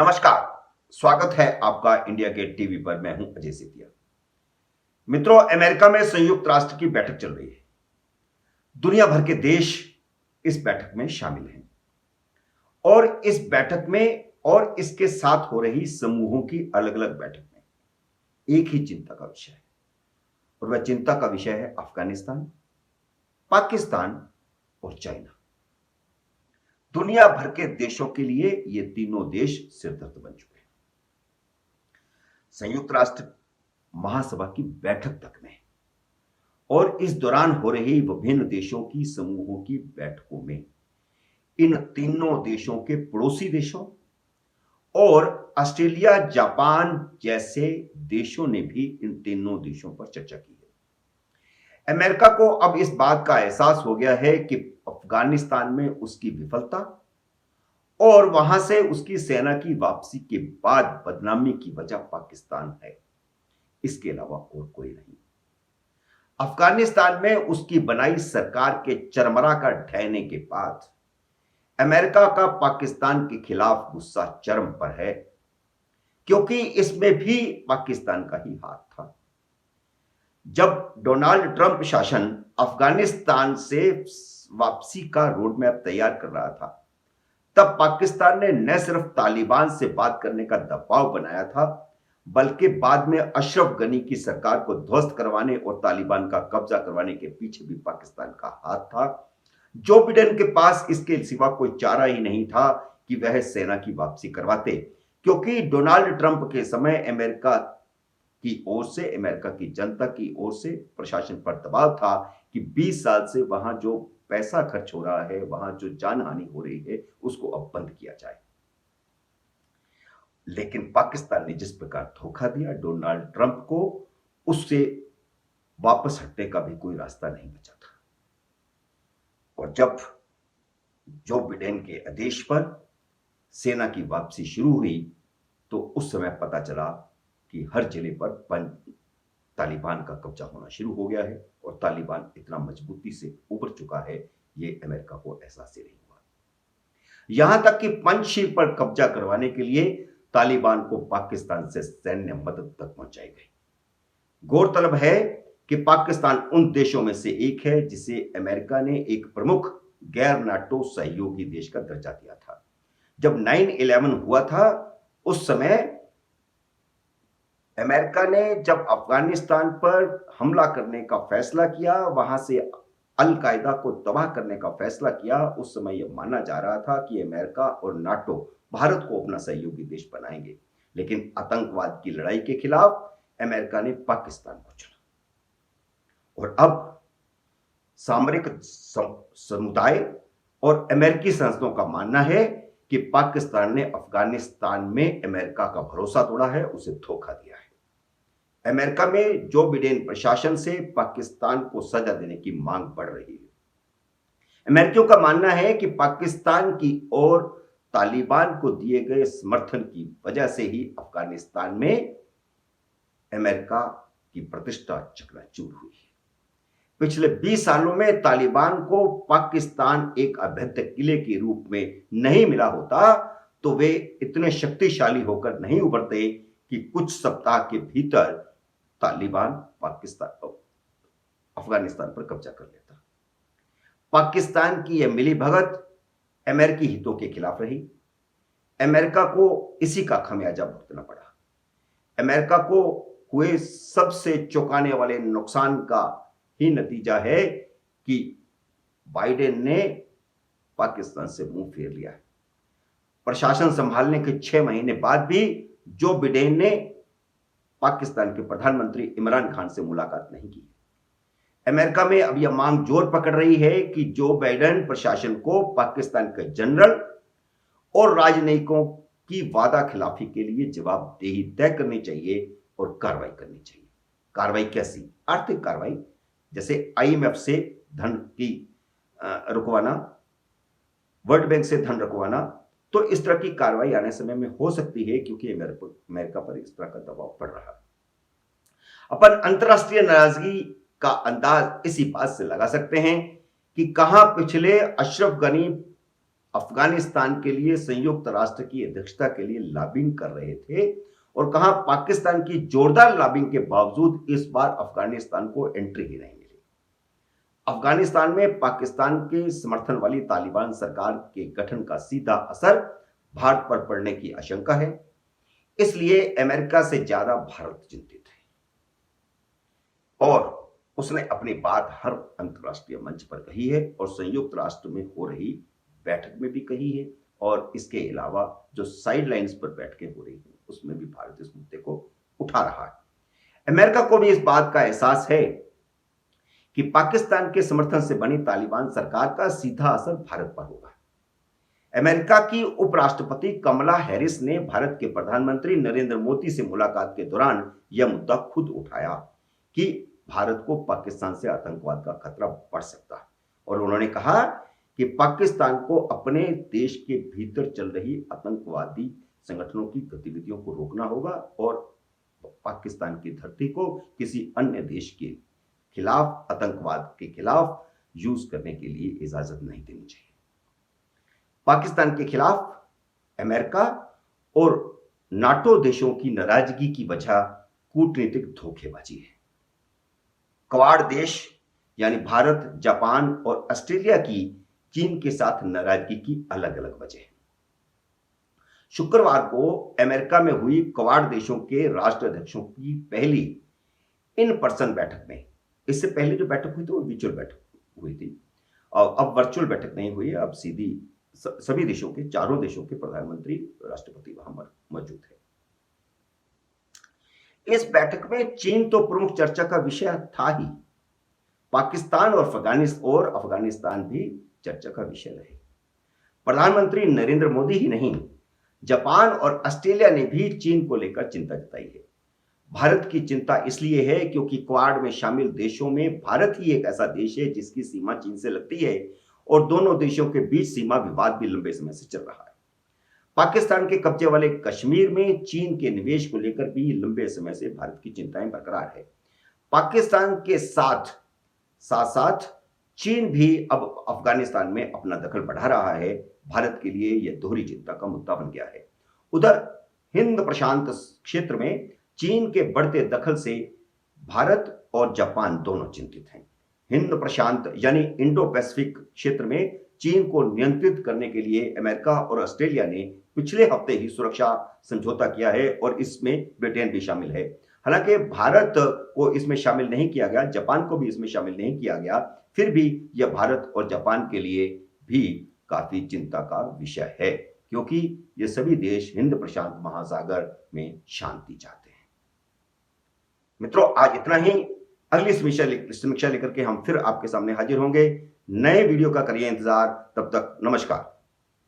नमस्कार। स्वागत है आपका इंडिया गेट टीवी पर। मैं हूं अजय सेतिया। मित्रों, अमेरिका में संयुक्त राष्ट्र की बैठक चल रही है। दुनिया भर के देश इस बैठक में शामिल हैं और इस बैठक में और इसके साथ हो रही समूहों की अलग अलग बैठक में एक ही चिंता का विषय है और वह चिंता का विषय है अफगानिस्तान, पाकिस्तान और चाइना। दुनिया भर के देशों के लिए ये तीनों देश सिरदर्द बन चुके हैं। संयुक्त राष्ट्र महासभा की बैठक तक में और इस दौरान हो रही विभिन्न देशों की समूहों की बैठकों में इन तीनों देशों के पड़ोसी देशों और ऑस्ट्रेलिया, जापान जैसे देशों ने भी इन तीनों देशों पर चर्चा की है। अमेरिका को अब इस बात का एहसास हो गया है कि अफगानिस्तान में उसकी विफलता और वहां से उसकी सेना की वापसी के बाद बदनामी की वजह पाकिस्तान है, इसके अलावा और कोई नहीं। अफगानिस्तान में उसकी बनाई सरकार के चरमरा का ढहने के बाद अमेरिका का पाकिस्तान के खिलाफ गुस्सा चरम पर है, क्योंकि इसमें भी पाकिस्तान का ही हाथ था। जब डोनाल्ड ट्रंप शासन अफगानिस्तान से वापसी का रोड मैप तैयार कर रहा था, तब पाकिस्तान ने न सिर्फ तालिबान से बात करने का दबाव बनाया था, बल्कि बाद में अशरफ गनी की सरकार को ध्वस्त करवाने और तालिबान का कब्जा करवाने के पीछे भी पाकिस्तान का हाथ था। जो बिडेन के पास इसके सिवा कोई चारा ही नहीं था कि वह सेना की वापसी करवाते, क्योंकि डोनाल्ड ट्रंप के समय अमेरिका की ओर से, अमेरिका की जनता की ओर से प्रशासन पर दबाव था कि 20 साल से वहां जो पैसा खर्च हो रहा है, वहां जो जानहानि हो रही है, उसको अब बंद किया जाए। लेकिन पाकिस्तान ने जिस प्रकार धोखा दिया डोनाल्ड ट्रंप को, उससे वापस हटने का भी कोई रास्ता नहीं बचा था। और जब जो बिडेन के आदेश पर सेना की वापसी शुरू हुई, तो उस समय पता चला कि हर जिले पर तालिबान का कब्जा होना शुरू हो गया है और तालिबान इतना मजबूती से उभर चुका है, ये अमेरिका को एहसास ही नहीं हुआ। यहां तक कि पंजशीर पर कब्जा करवाने के लिए तालिबान को पाकिस्तान से सैन्य मदद तक पहुंचाई गई। गौरतलब है कि पाकिस्तान उन देशों में से एक है जिसे अमेरिका ने एक प्रमुख गैर नाटो सहयोगी देश का दर्जा दिया था। जब 9/11 हुआ था, उस समय अमेरिका ने जब अफगानिस्तान पर हमला करने का फैसला किया, वहां से अल कायदा को तबाह करने का फैसला किया, उस समय यह माना जा रहा था कि अमेरिका और नाटो भारत को अपना सहयोगी देश बनाएंगे। लेकिन आतंकवाद की लड़ाई के खिलाफ अमेरिका ने पाकिस्तान को चुना और अब सामरिक समुदाय और अमेरिकी संस्थाओं का मानना है कि पाकिस्तान ने अफगानिस्तान में अमेरिका का भरोसा तोड़ा है, उसे धोखा दिया है। अमेरिका में जो बिडेन प्रशासन से पाकिस्तान को सजा देने की मांग बढ़ रही है। अमेरिकियों का मानना है कि पाकिस्तान की ओर तालिबान को दिए गए समर्थन की वजह से ही अफगानिस्तान में अमेरिका की प्रतिष्ठा चकनाचूर हुई है। पिछले 20 सालों में तालिबान को पाकिस्तान एक अभेद्य किले के रूप में नहीं मिला होता, तो वे इतने शक्तिशाली होकर नहीं उभरते कि कुछ सप्ताह के भीतर तालिबान अफगानिस्तान पर कब्जा कर लेता। पाकिस्तान की यह मिलीभगत अमेरिकी हितों के खिलाफ रही। अमेरिका को इसी का खमियाजा भुगतना पड़ा। अमेरिका को हुए सबसे चौंकाने वाले नुकसान का ही नतीजा है कि बाइडेन ने पाकिस्तान से मुंह फेर लिया है। प्रशासन संभालने के 6 महीने बाद भी जो बिडेन ने पाकिस्तान के प्रधानमंत्री इमरान खान से मुलाकात नहीं की। अमेरिका में अब यह मांग जोर पकड़ रही है कि जो बाइडेन प्रशासन को पाकिस्तान के जनरल और राजनयिकों की वादा खिलाफी के लिए जवाबदेही तय करनी चाहिए और कार्रवाई करनी चाहिए। कार्रवाई कैसी? आर्थिक कार्रवाई, जैसे IMF से धन की रुकवाना, वर्ल्ड बैंक से धन रुकवाना। तो इस तरह की कार्रवाई आने समय में हो सकती है, क्योंकि अमेरिका पर इस तरह का दबाव पड़ रहा है। अपन अंतरराष्ट्रीय नाराजगी का अंदाज इसी बात से लगा सकते हैं कि कहां पिछले अशरफ गनी अफगानिस्तान के लिए संयुक्त राष्ट्र की अध्यक्षता के लिए लॉबिंग कर रहे थे और कहां पाकिस्तान की जोरदार लॉबिंग के बावजूद इस बार अफगानिस्तान को एंट्री ही नहीं मिली। अफगानिस्तान में पाकिस्तान के समर्थन वाली तालिबान सरकार के गठन का सीधा असर भारत पर पड़ने की आशंका है, इसलिए अमेरिका से ज्यादा भारत चिंतित है और उसने अपनी बात हर अंतर्राष्ट्रीय मंच पर कही है और संयुक्त राष्ट्र में हो रही बैठक में भी कही है और इसके अलावा जो साइड लाइन्स पर बैठकें हो रही हैं उसमें भी भारत इस मुद्दे को उठा रहा है। अमेरिका को भी इस बात का एहसास है कि पाकिस्तान के समर्थन से बनी तालिबान सरकार का सीधा असर भारत पर होगा। अमेरिका की उपराष्ट्रपति कमला हैरिस ने भारत के प्रधानमंत्री नरेंद्र मोदी से मुलाकात के दौरान यह मुद्दा खुद उठाया कि भारत को पाकिस्तान से आतंकवाद का खतरा बढ़ सकता है और उन्होंने कहा कि पाकिस्तान को अपने देश के भीतर चल रही आतंकवादी संगठनों की गतिविधियों को रोकना होगा और पाकिस्तान की धरती को किसी अन्य देश के खिलाफ, आतंकवाद के खिलाफ यूज करने के लिए इजाजत नहीं देनी चाहिए। पाकिस्तान के खिलाफ अमेरिका और नाटो देशों की नाराजगी की वजह कूटनीतिक धोखेबाजी है। क्वाड देश यानी भारत, जापान और ऑस्ट्रेलिया की चीन के साथ नाराजगी की अलग अलग वजह है। शुक्रवार को अमेरिका में हुई क्वाड देशों के राष्ट्राध्यक्षों की पहली इन पर्सन बैठक में, इससे पहले जो बैठक हुई थी वो वर्चुअल बैठक हुई थी और अब वर्चुअल बैठक नहीं हुई, अब सीधी सभी देशों के, चारों देशों के प्रधानमंत्री, राष्ट्रपति वहां मौजूद है। इस बैठक में चीन तो प्रमुख चर्चा का विषय था ही, पाकिस्तान और अफगानिस्तान भी चर्चा का विषय रहे। प्रधानमंत्री नरेंद्र मोदी ही नहीं, जापान और ऑस्ट्रेलिया ने भी चीन को लेकर चिंता जताई है। भारत की चिंता इसलिए है क्योंकि क्वाड में शामिल देशों में भारत ही एक ऐसा देश है जिसकी सीमा चीन से लगती है और दोनों देशों के बीच सीमा विवाद भी लंबे समय से चल रहा है। पाकिस्तान के कब्जे वाले कश्मीर में चीन के निवेश को लेकर भी लंबे समय से भारत की चिंताएं बरकरार है। पाकिस्तान के साथ साथ चीन भी अब अफगानिस्तान में अपना दखल बढ़ा रहा है। भारत के लिए यह दोहरी चिंता का मुद्दा बन गया है। उधर हिंद प्रशांत क्षेत्र में चीन के बढ़ते दखल से भारत और जापान दोनों चिंतित हैं। हिंद प्रशांत यानी इंडो पैसिफिक क्षेत्र में चीन को नियंत्रित करने के लिए अमेरिका और ऑस्ट्रेलिया ने पिछले हफ्ते ही सुरक्षा समझौता किया है और इसमें ब्रिटेन भी शामिल है। हालांकि भारत को इसमें शामिल नहीं किया गया, जापान को भी इसमें शामिल नहीं किया गया, फिर भी यह भारत और जापान के लिए भी काफी चिंता का विषय है क्योंकि ये सभी देश हिंद प्रशांत महासागर में शांति चाहते हैं। मित्रों, आज इतना ही। अगली समीक्षा लेकर के हम फिर आपके सामने हाजिर होंगे। नए वीडियो का करिए इंतजार। तब तक नमस्कार।